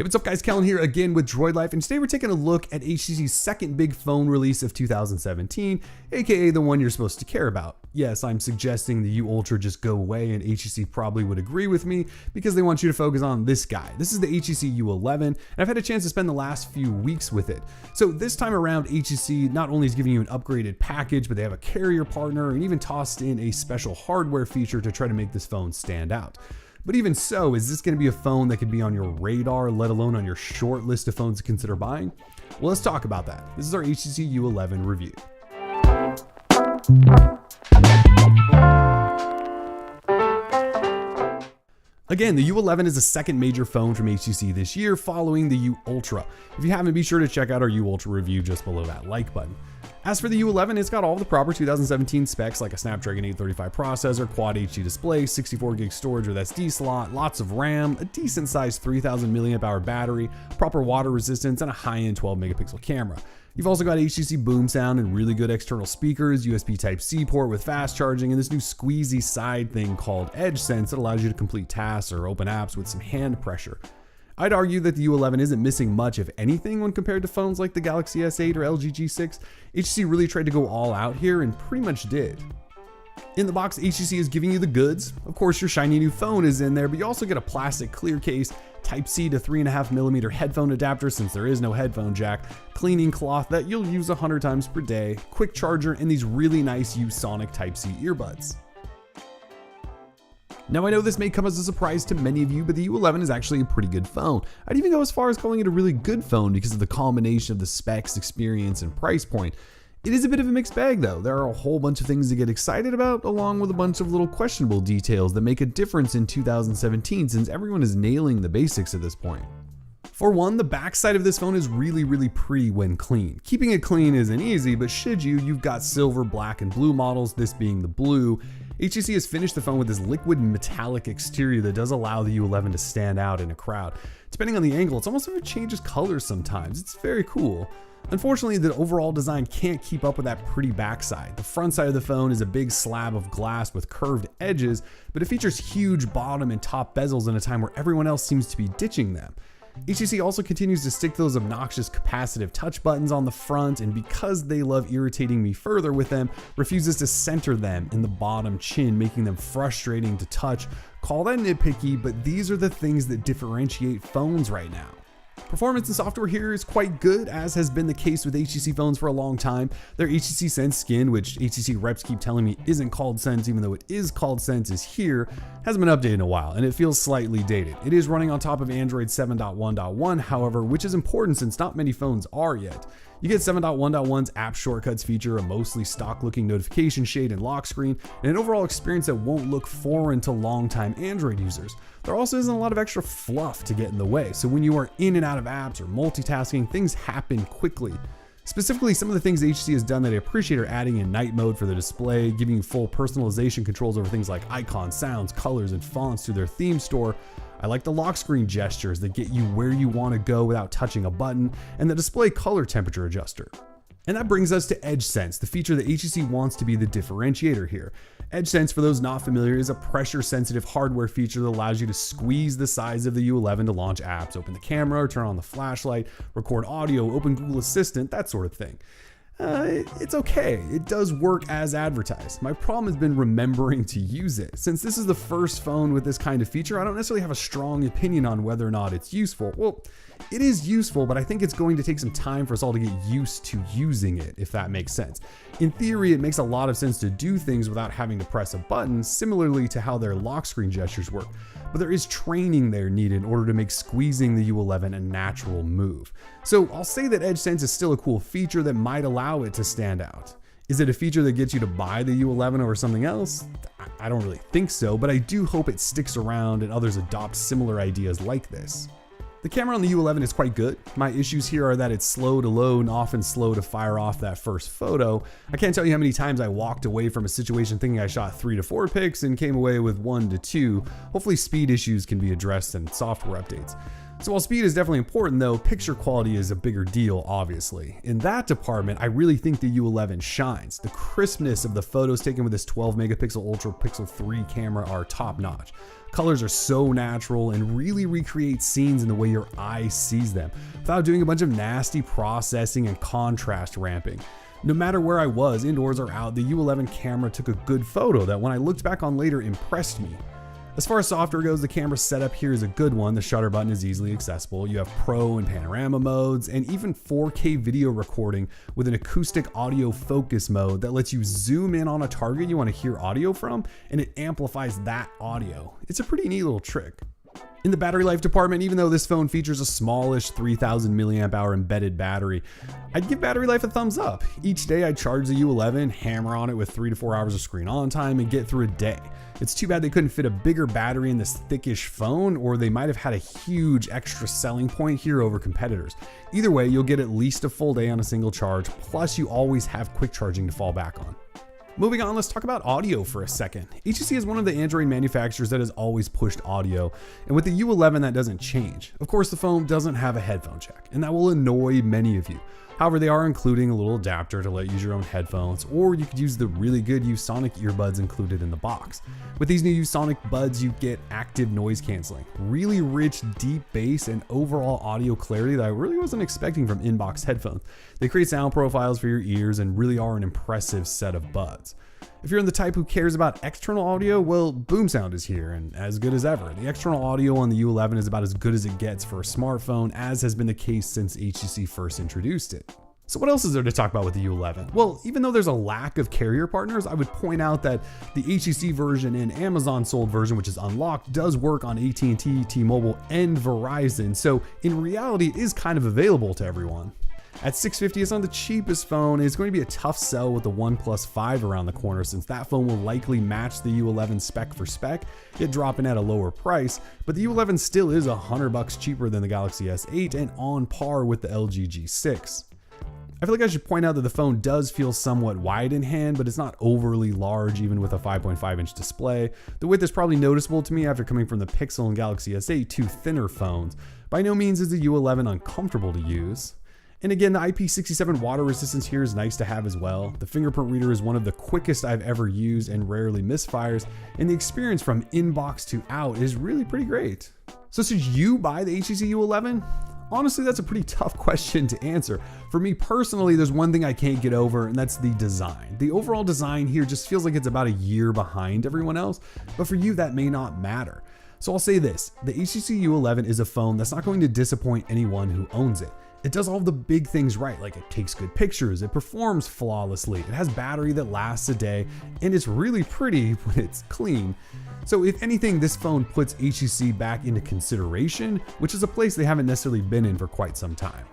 Hey, what's up guys, Kellen here again with Droid Life, and today we're taking a look at HTC's second big phone release of 2017, aka the one you're supposed to care about. Yes, I'm suggesting the U11 just go away, and HTC probably would agree with me because they want you to focus on this guy. This is the HTC U11, and I've had a chance to spend the last few weeks with it. So this time around, HTC not only is giving you an upgraded package, but they have a carrier partner and even tossed in a special hardware feature to try to make this phone stand out. But even so, is this going to be a phone that could be on your radar, let alone on your short list of phones to consider buying? Well, let's talk about that. This is our HTC U11 review. Again, the U11 is the second major phone from HTC this year, following the U-Ultra. If you haven't, be sure to check out our U-Ultra review just below that like button. As for the U11, it's got all the proper 2017 specs like a Snapdragon 835 processor, Quad HD display, 64 gig storage with SD slot, lots of RAM, a decent sized 3000 mAh battery, proper water resistance, and a high-end 12 megapixel camera. You've also got HTC boom sound and really good external speakers, USB Type-C port with fast charging, and this new squeezy side thing called Edge Sense that allows you to complete tasks or open apps with some hand pressure. I'd argue that the U11 isn't missing much of anything when compared to phones like the Galaxy S8 or LG G6. HTC really tried to go all out here and pretty much did. In the box, HTC is giving you the goods. Of course, your shiny new phone is in there, but you also get a plastic clear case, Type-C to 3.5mm headphone adapter since there is no headphone jack, cleaning cloth that you'll use 100 times per day, quick charger, and these really nice Sonic Type-C earbuds. Now I know this may come as a surprise to many of you, but the U11 is actually a pretty good phone. I'd even go as far as calling it a really good phone because of the combination of the specs, experience, and price point. It is a bit of a mixed bag though. There are a whole bunch of things to get excited about, along with a bunch of little questionable details that make a difference in 2017 since everyone is nailing the basics at this point. For one, the backside of this phone is really pretty when clean. Keeping it clean isn't easy, but should you've got silver, black, and blue models, this being the blue. HTC has finished the phone with this liquid metallic exterior that does allow the U11 to stand out in a crowd. Depending on the angle, it's almost like it changes colors sometimes. It's very cool. Unfortunately, the overall design can't keep up with that pretty backside. The front side of the phone is a big slab of glass with curved edges, but it features huge bottom and top bezels in a time where everyone else seems to be ditching them. HTC also continues to stick those obnoxious capacitive touch buttons on the front, and because they love irritating me further with them, refuses to center them in the bottom chin, making them frustrating to touch. Call that nitpicky, but these are the things that differentiate phones right now. Performance and software here is quite good, as has been the case with HTC phones for a long time. Their HTC Sense skin, which HTC reps keep telling me isn't called Sense even though it is called Sense, is here, hasn't been updated in a while, and it feels slightly dated. It is running on top of Android 7.1.1, however, which is important since not many phones are yet. You get 7.1.1's app shortcuts feature, a mostly stock-looking notification shade and lock screen, and an overall experience that won't look foreign to longtime Android users. There also isn't a lot of extra fluff to get in the way, so when you are in and out of apps or multitasking, things happen quickly. Specifically, some of the things HTC has done that I appreciate are adding in night mode for the display, giving you full personalization controls over things like icons, sounds, colors, and fonts through their theme store. I like the lock screen gestures that get you where you want to go without touching a button, and the display color temperature adjuster. And that brings us to Edge Sense, the feature that HTC wants to be the differentiator here. Edge Sense, for those not familiar, is a pressure-sensitive hardware feature that allows you to squeeze the size of the U11 to launch apps, open the camera, turn on the flashlight, record audio, open Google Assistant, that sort of thing. It's okay. It does work as advertised. My problem has been remembering to use it. Since this is the first phone with this kind of feature, I don't necessarily have a strong opinion on whether or not it's useful. Well, it is useful, but I think it's going to take some time for us all to get used to using it, if that makes sense. In theory, it makes a lot of sense to do things without having to press a button, similarly to how their lock screen gestures work. But there is training there needed in order to make squeezing the U11 a natural move. So I'll say that Edge Sense is still a cool feature that might allow it to stand out. Is it a feature that gets you to buy the U11 over something else? I don't really think so, but I do hope it sticks around and others adopt similar ideas like this. The camera on the U11 is quite good. My issues here are that it's slow to load and often slow to fire off that first photo. I can't tell you how many times I walked away from a situation thinking I shot 3 to 4 pics and came away with 1 to 2. Hopefully speed issues can be addressed in software updates. So while speed is definitely important though, picture quality is a bigger deal, obviously. In that department, I really think the U11 shines. The crispness of the photos taken with this 12 megapixel Ultra Pixel 3 camera are top notch. Colors are so natural and really recreate scenes in the way your eye sees them, without doing a bunch of nasty processing and contrast ramping. No matter where I was, indoors or out, the U11 camera took a good photo that when I looked back on later impressed me. As far as software goes, the camera setup here is a good one. The shutter button is easily accessible. You have Pro and Panorama modes, and even 4K video recording with an acoustic audio focus mode that lets you zoom in on a target you want to hear audio from, and it amplifies that audio. It's a pretty neat little trick. In the battery life department, even though this phone features a smallish 3000 milliamp hour embedded battery, I'd give battery life a thumbs up. Each day I'd charge the U11, hammer on it with 3 to 4 hours of screen on time, and get through a day. It's too bad they couldn't fit a bigger battery in this thickish phone, or they might have had a huge extra selling point here over competitors. Either way, you'll get at least a full day on a single charge, plus you always have quick charging to fall back on. Moving on, let's talk about audio for a second. HTC is one of the Android manufacturers that has always pushed audio, and with the U11 that doesn't change. Of course, the phone doesn't have a headphone jack, and that will annoy many of you. However, they are including a little adapter to let you use your own headphones, or you could use the really good Usonic earbuds included in the box. With these new Usonic buds, you get active noise canceling, really rich, deep bass, and overall audio clarity that I really wasn't expecting from in-box headphones. They create sound profiles for your ears and really are an impressive set of buds. If you're in the type who cares about external audio, well, Boom Sound is here and as good as ever. The external audio on the U11 is about as good as it gets for a smartphone, as has been the case since HTC first introduced it. So what else is there to talk about with the U11? Well, even though there's a lack of carrier partners, I would point out that the HTC version and Amazon sold version, which is unlocked, does work on AT&T, T-Mobile, and Verizon. So in reality, it is kind of available to everyone. At $650, it's not the cheapest phone. It's going to be a tough sell with the OnePlus 5 around the corner, since that phone will likely match the U11 spec for spec, yet dropping at a lower price. But the U11 still is $100 cheaper than the Galaxy S8 and on par with the LG G6. I feel like I should point out that the phone does feel somewhat wide in hand, but it's not overly large even with a 5.5-inch display. The width is probably noticeable to me after coming from the Pixel and Galaxy S8, two thinner phones. By no means is the U11 uncomfortable to use. And again, the IP67 water resistance here is nice to have as well. The fingerprint reader is one of the quickest I've ever used and rarely misfires, and the experience from inbox to out is really pretty great. So should you buy the HTC U11? Honestly, that's a pretty tough question to answer. For me personally, there's one thing I can't get over, and that's the design. The overall design here just feels like it's about a year behind everyone else, but for you that may not matter. So I'll say this, the HTC U11 is a phone that's not going to disappoint anyone who owns it. It does all the big things right, like it takes good pictures, it performs flawlessly, it has battery that lasts a day, and it's really pretty when it's clean. So if anything, this phone puts HTC back into consideration, which is a place they haven't necessarily been in for quite some time.